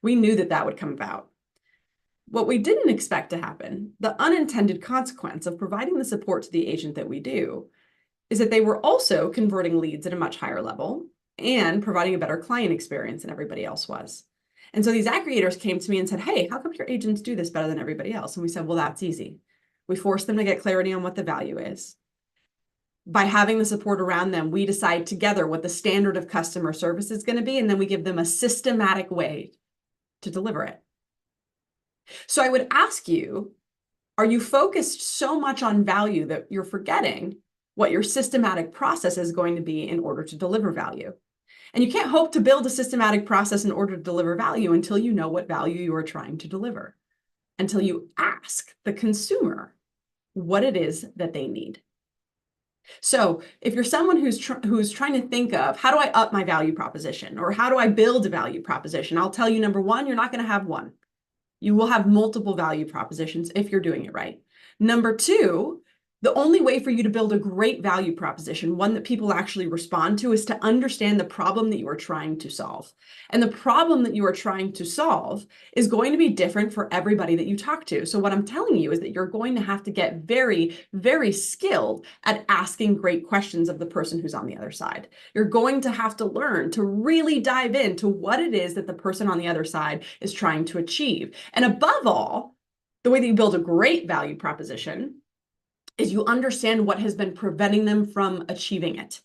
We knew that that would come about. What we didn't expect to happen, the unintended consequence of providing the support to the agent that we do, is that they were also converting leads at a much higher level and providing a better client experience than everybody else was. And so these aggregators came to me and said, hey, how come your agents do this better than everybody else? And we said, well, that's easy. We forced them to get clarity on what the value is. By having the support around them, we decide together what the standard of customer service is going to be, and then we give them a systematic way to deliver it. So I would ask you, are you focused so much on value that you're forgetting what your systematic process is going to be in order to deliver value? And you can't hope to build a systematic process in order to deliver value until you know what value you are trying to deliver, until you ask the consumer what it is that they need. So if you're someone who's trying to think of, how do I up my value proposition, or how do I build a value proposition? I'll tell you, number one, you're not going to have one. You will have multiple value propositions if you're doing it right. Number two, the only way for you to build a great value proposition, one that people actually respond to, is to understand the problem that you are trying to solve. And the problem that you are trying to solve is going to be different for everybody that you talk to. So what I'm telling you is that you're going to have to get very, very skilled at asking great questions of the person who's on the other side. You're going to have to learn to really dive into what it is that the person on the other side is trying to achieve. And above all, the way that you build a great value proposition is you understand what has been preventing them from achieving it.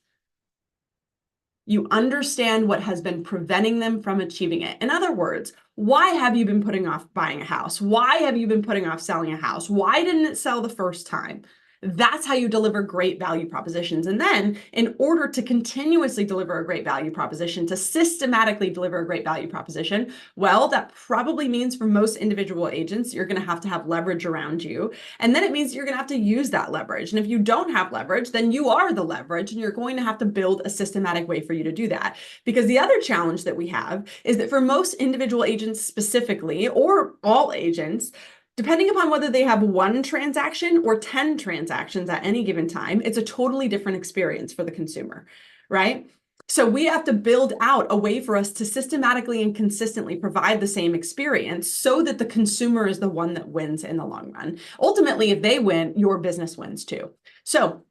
You understand what has been preventing them from achieving it. In other words, why have you been putting off buying a house? Why have you been putting off selling a house? Why didn't it sell the first time? That's how you deliver great value propositions. And then in order to continuously deliver a great value proposition, to systematically deliver a great value proposition, well, that probably means for most individual agents, you're going to have leverage around you. And then it means you're going to have to use that leverage. And if you don't have leverage, then you are the leverage, and you're going to have to build a systematic way for you to do that. Because the other challenge that we have is that for most individual agents specifically, or all agents, depending upon whether they have one transaction or 10 transactions at any given time, it's a totally different experience for the consumer, right? So we have to build out a way for us to systematically and consistently provide the same experience so that the consumer is the one that wins in the long run. Ultimately, if they win, your business wins too. So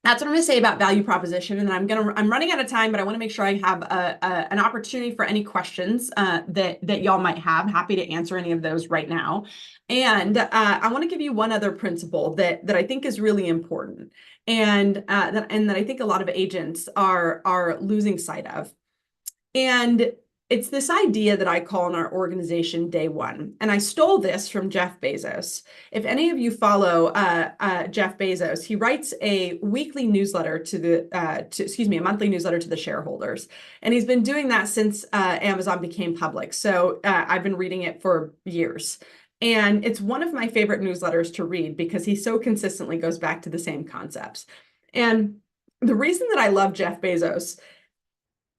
that's what I'm going to say about value proposition. And I'm running out of time, but I want to make sure I have an opportunity for any questions that y'all might have. Happy to answer any of those right now. And I want to give you one other principle that I think is really important, and that I think a lot of agents are losing sight of. And it's this idea that I call in our organization day one. And I stole this from Jeff Bezos. If any of you follow Jeff Bezos, he writes a weekly newsletter a monthly newsletter to the shareholders. And he's been doing that since Amazon became public. So I've been reading it for years. And it's one of my favorite newsletters to read because he so consistently goes back to the same concepts. And the reason that I love Jeff Bezos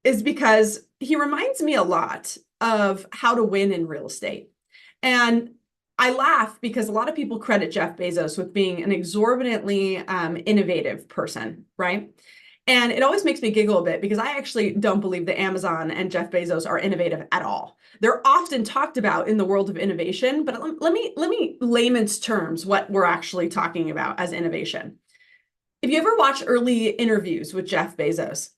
is because he reminds me a lot of how to win in real estate. And I laugh because a lot of people credit Jeff Bezos with being an exorbitantly innovative person, right? And it always makes me giggle a bit because I actually don't believe that Amazon and Jeff Bezos are innovative at all. They're often talked about in the world of innovation, but let me layman's terms what we're actually talking about as innovation. If you ever watch early interviews with Jeff Bezos,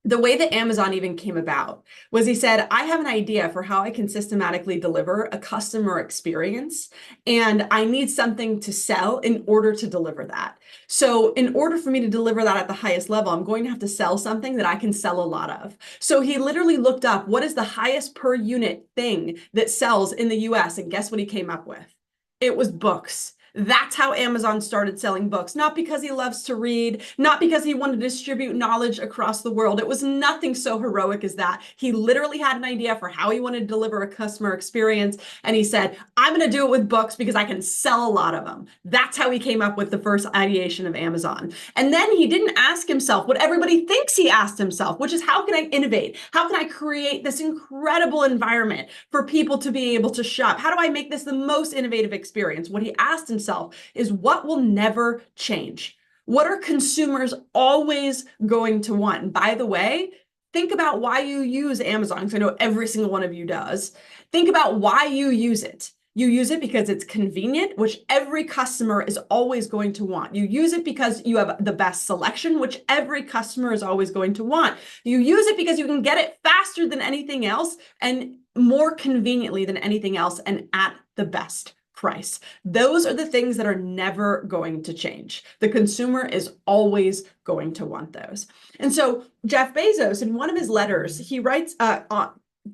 the way that Amazon even came about was he said, I have an idea for how I can systematically deliver a customer experience, and I need something to sell in order to deliver that. So in order for me to deliver that at the highest level, I'm going to have to sell something that I can sell a lot of. So he literally looked up what is the highest per unit thing that sells in the US, and guess what he came up with? It was books. That's how Amazon started selling books, not because he loves to read, not because he wanted to distribute knowledge across the world. It was nothing so heroic as that. He literally had an idea for how he wanted to deliver a customer experience. And he said, I'm going to do it with books because I can sell a lot of them. That's how he came up with the first ideation of Amazon. And then he didn't ask himself what everybody thinks he asked himself, which is, how can I innovate? How can I create this incredible environment for people to be able to shop? How do I make this the most innovative experience? What he asked himself is, what will never change? What are consumers always going to want? And by the way, think about why you use Amazon, because I know every single one of you does. Think about why you use it. You use it because it's convenient, which every customer is always going to want. You use it because you have the best selection, which every customer is always going to want. You use it because you can get it faster than anything else and more conveniently than anything else and at the best price. Those are the things that are never going to change. The consumer is always going to want those. And so Jeff Bezos, in one of his letters, he writes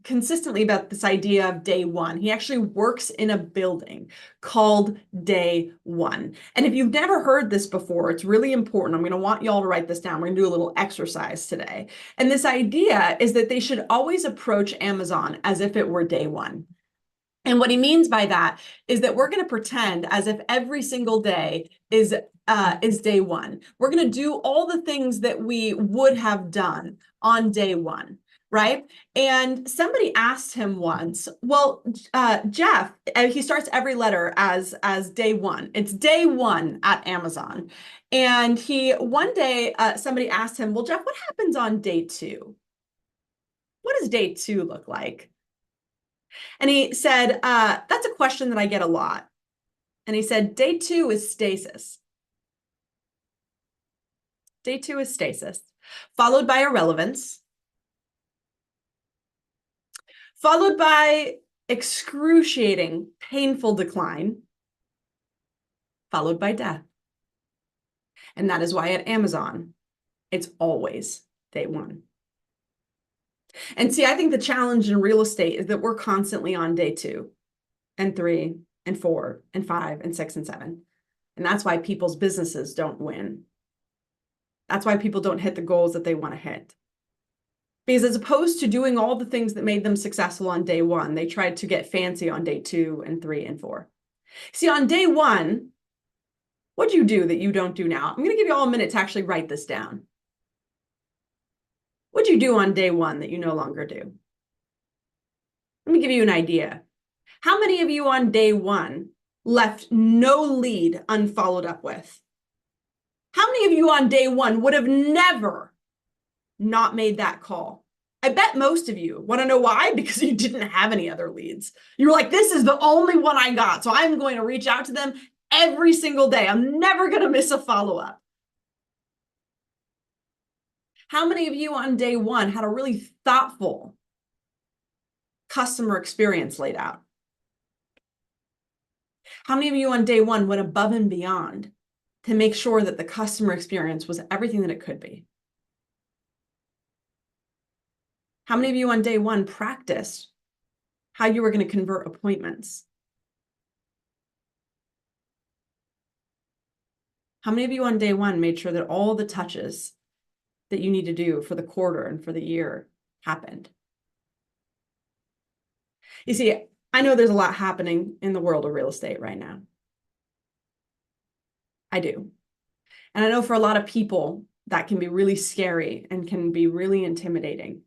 consistently about this idea of day one. He actually works in a building called Day One. And if you've never heard this before, it's really important. I'm going to want y'all to write this down. We're going to do a little exercise today. And this idea is that they should always approach Amazon as if it were day one. And what he means by that is that we're going to pretend as if every single day is day one. We're going to do all the things that we would have done on day one. Right? And somebody asked him once, well, Jeff, he starts every letter as day one. It's day one at Amazon. And one day, somebody asked him, well, Jeff, what happens on day two? What does day two look like? And he said, that's a question that I get a lot. And he said, day two is stasis. Day two is stasis, followed by irrelevance, followed by excruciating, painful decline, followed by death. And that is why at Amazon, it's always day one. And see, I think the challenge in real estate is that we're constantly on day 2 and 3 and 4 and 5 and 6 and 7. And that's why people's businesses don't win. That's why people don't hit the goals that they want to hit. Because as opposed to doing all the things that made them successful on day 1, they tried to get fancy on day 2 and 3 and 4. See, on day 1, what'd you do that you don't do now? I'm going to give you all a minute to actually write this down. What'd you do on day 1 that you no longer do? Let me give you an idea. How many of you on day 1 left no lead unfollowed up with? How many of you on day 1 would have never not made that call? I bet most of you. Want to know why? Because you didn't have any other leads. You were like, this is the only one I got, so I'm going to reach out to them every single day. I'm never going to miss a follow-up. How many of you on day 1 had a really thoughtful customer experience laid out? How many of you on day 1 went above and beyond to make sure that the customer experience was everything that it could be? How many of you on day 1 practiced how you were going to convert appointments? How many of you on day 1 made sure that all the touches that you need to do for the quarter and for the year happened? You see, I know there's a lot happening in the world of real estate right now. I do. And I know for a lot of people that can be really scary and can be really intimidating.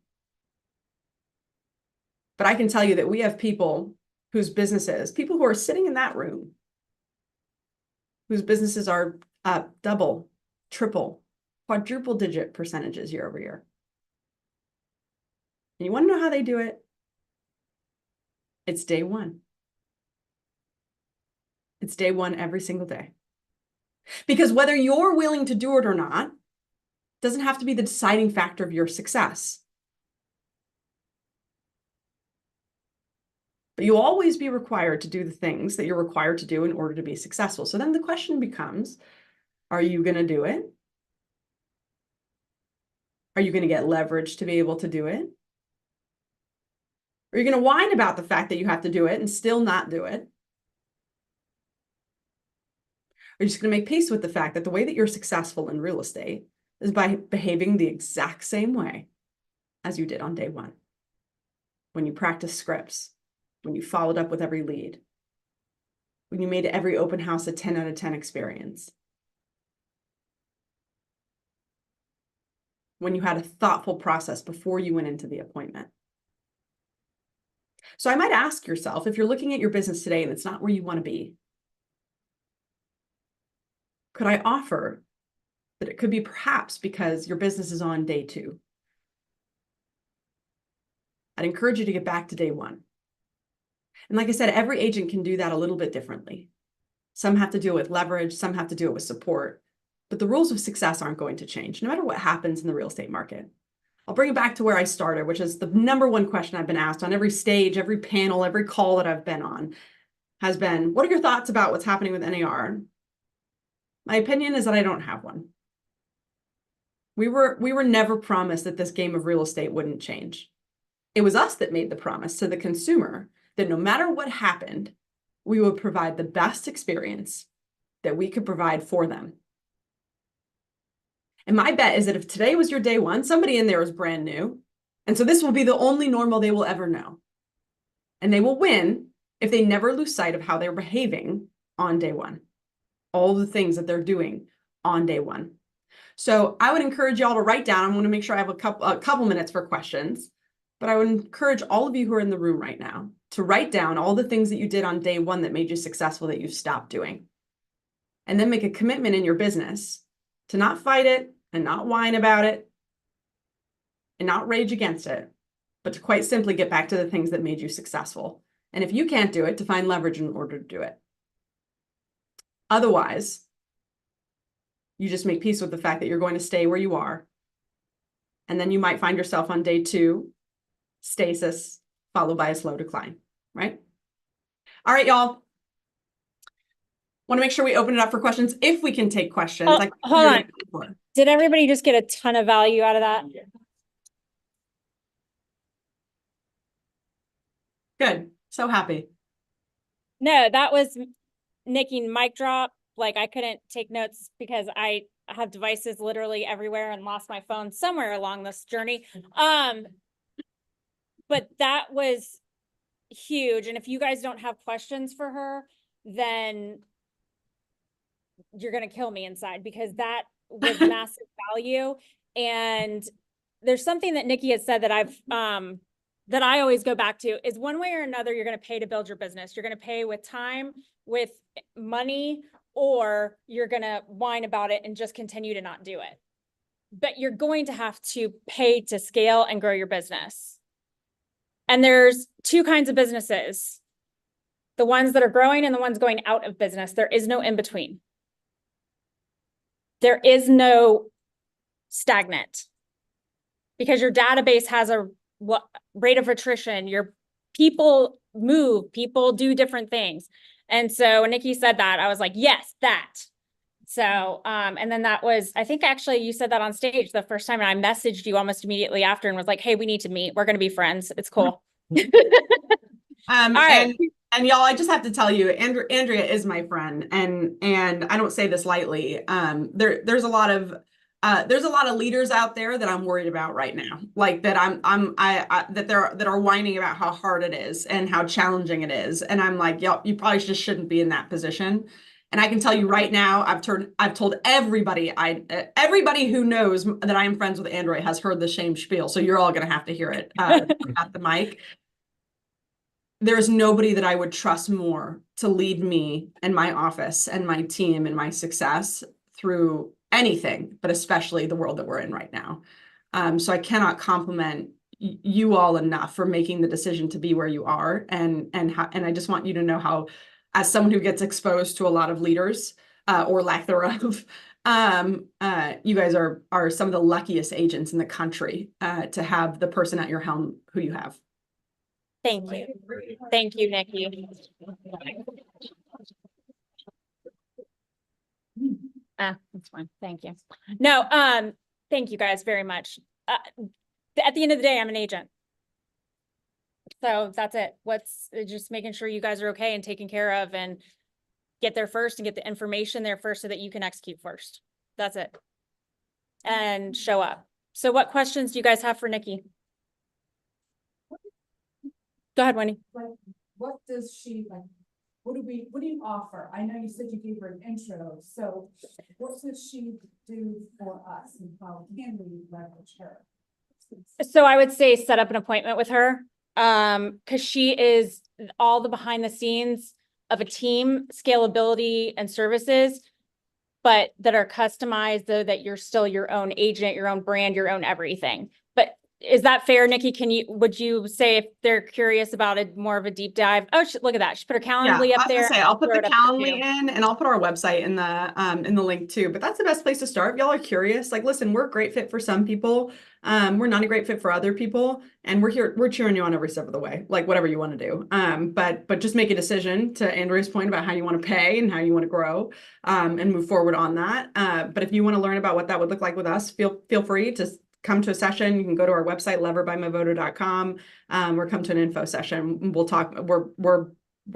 But I can tell you that we have people whose businesses, people who are sitting in that room, whose businesses are double, triple, quadruple digit percentages year over year. And you want to know how they do it? It's day 1. It's day 1 every single day. Because whether you're willing to do it or not, doesn't have to be the deciding factor of your success. But you'll always be required to do the things that you're required to do in order to be successful. So then the question becomes, are you going to do it? Are you going to get leverage to be able to do it? Are you going to whine about the fact that you have to do it and still not do it? Are you just going to make peace with the fact that the way that you're successful in real estate is by behaving the exact same way as you did on day 1? When you practiced scripts, when you followed up with every lead, when you made every open house a 10 out of 10 experience, when you had a thoughtful process before you went into the appointment. So I might ask yourself, if you're looking at your business today and it's not where you want to be, could I offer that it could be perhaps because your business is on day 2? I'd encourage you to get back to day 1. And like I said, every agent can do that a little bit differently. Some have to do it with leverage, some have to do it with support, but the rules of success aren't going to change no matter what happens in the real estate market. I'll bring it back to where I started, which is the number one question I've been asked on every stage, every panel, every call that I've been on has been, what are your thoughts about what's happening with NAR? My opinion is that I don't have one. We were never promised that this game of real estate wouldn't change. It was us that made the promise to the consumer that no matter what happened, we would provide the best experience that we could provide for them. And my bet is that if today was your day one, somebody in there is brand new. And so this will be the only normal they will ever know. And they will win if they never lose sight of how they're behaving on day one. All the things that they're doing on day one. So I would encourage y'all to write down. I'm going to make sure I have a couple minutes for questions. But I would encourage all of you who are in the room right now to write down all the things that you did on day one that made you successful that you've stopped doing. And then make a commitment in your business to not fight it and not whine about it and not rage against it, but to quite simply get back to the things that made you successful. And if you can't do it, to find leverage in order to do it. Otherwise, you just make peace with the fact that you're going to stay where you are. And then you might find yourself on day two, stasis, followed by a slow decline, right? All right, y'all. Want to make sure we open it up for questions if we can take questions. Oh, hold on. Did everybody just get a ton of value out of that? Good. So happy. No, that was Nikki mic drop. Like I couldn't take notes because I have devices literally everywhere and lost my phone somewhere along this journey. But that was huge. And if you guys don't have questions for her, then you're going to kill me inside because that was massive value. And there's something that Nikki has said that that I always go back to is one way or another, you're going to pay to build your business. You're going to pay with time, with money, or you're going to whine about it and just continue to not do it. But you're going to have to pay to scale and grow your business. And there's two kinds of businesses, the ones that are growing and the ones going out of business. There is no in between. There is no stagnant because your database has a rate of attrition. Your people move, people do different things. And so when Nikki said that, I was like, yes, that. So, and then that was, I think actually you said that on stage the first time and I messaged you almost immediately after and was like, hey, we need to meet. We're going to be friends. It's cool. All right. And y'all, I just have to tell you, Andrea is my friend, and I don't say this lightly. There's a lot of leaders out there that I'm worried about right now, like that that are whining about how hard it is and how challenging it is, and I'm like, y'all, you probably just shouldn't be in that position. And I can tell you right now, I've told everybody who knows that I am friends with Andrea has heard the same spiel, so you're all gonna have to hear it at the mic. There's nobody that I would trust more to lead me and my office and my team and my success through anything, but especially the world that we're in right now. So I cannot compliment you all enough for making the decision to be where you are. And I just want you to know how, as someone who gets exposed to a lot of leaders or lack thereof, you guys are some of the luckiest agents in the country to have the person at your helm who you have. Thank you. Thank you, Nikki. That's fine. Thank you. No, thank you guys very much. At the end of the day, I'm an agent. So that's it. Just making sure you guys are okay and taken care of and get there first and get the information there first so that you can execute first. That's it. And show up. So what questions do you guys have for Nikki? Go ahead, Wendy. What does she like? What do you offer? I know you said you gave her an intro. So what does she do for us and how can we leverage her? So I would say set up an appointment with her. Because she is all the behind the scenes of a team, scalability and services, but that are customized so that you're still your own agent, your own brand, your own everything. But is that fair, Nikki? Would you say if they're curious about it, more of a deep dive? Oh, look at that. She put her Calendly Yeah, up I was there. gonna say, I'll put throw the it up there, Calendly too. in and I'll put our website in the link too, but that's the best place to start. If y'all are curious, like, listen, we're a great fit for some people. We're not a great fit for other people, and we're cheering you on every step of the way, like whatever you want to do. But just make a decision, to Andrea's point, about how you want to pay and how you want to grow, and move forward on that. But if you want to learn about what that would look like with us, feel free to come to a session. You can go to our website, leverbymyvoter.com, or come to an info session. We'll talk. We're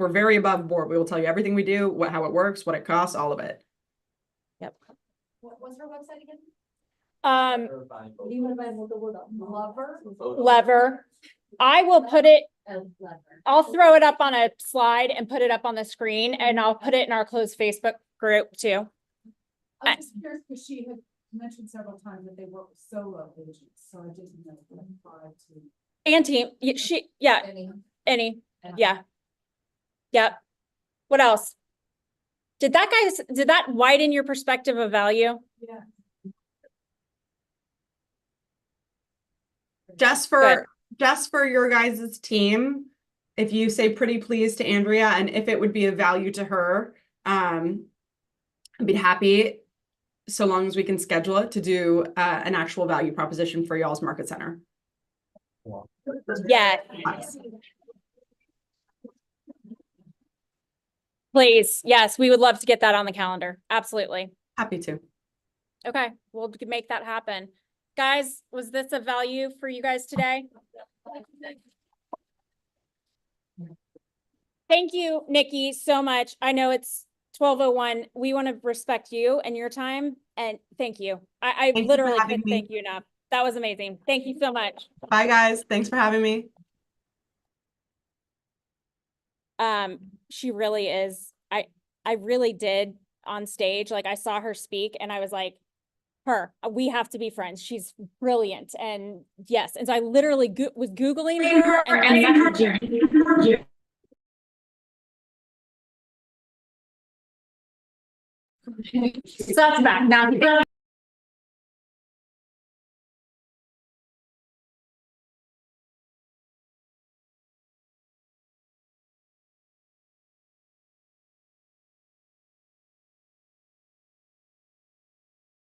very above board. We will tell you everything we do, how it works, what it costs, all of it. Yep. What was her website again? Um, You want to buy the word lover? Lever. I will put it, I'll throw it up on a slide and put it up on the screen, and I'll put it in our closed Facebook group too. I'm just curious because she had mentioned several times that they work with solo agents, so I didn't know if they tried to. Auntie, any, yeah. Yep. What else? Did that widen your perspective of value? Yeah. Just for your guys' team, if you say pretty please to Andrea, and if it would be of value to her, I'd be happy, so long as we can schedule it, to do an actual value proposition for y'all's market center. Yeah. Please. Yes, we would love to get that on the calendar. Absolutely. Happy to. Okay, we'll make that happen. Guys, was this a value for you guys today? Thank you, Nikki, so much. I know it's 12:01. We want to respect you and your time, and thank you. I Thank you for literally having couldn't me. thank you enough. That was amazing. Thank you so much. Bye, guys. Thanks for having me. She really is. I really did on stage. Like, I saw her speak and I was like, we have to be friends. She's brilliant. And yes. And so I literally was Googling her and messaging. So that's back now.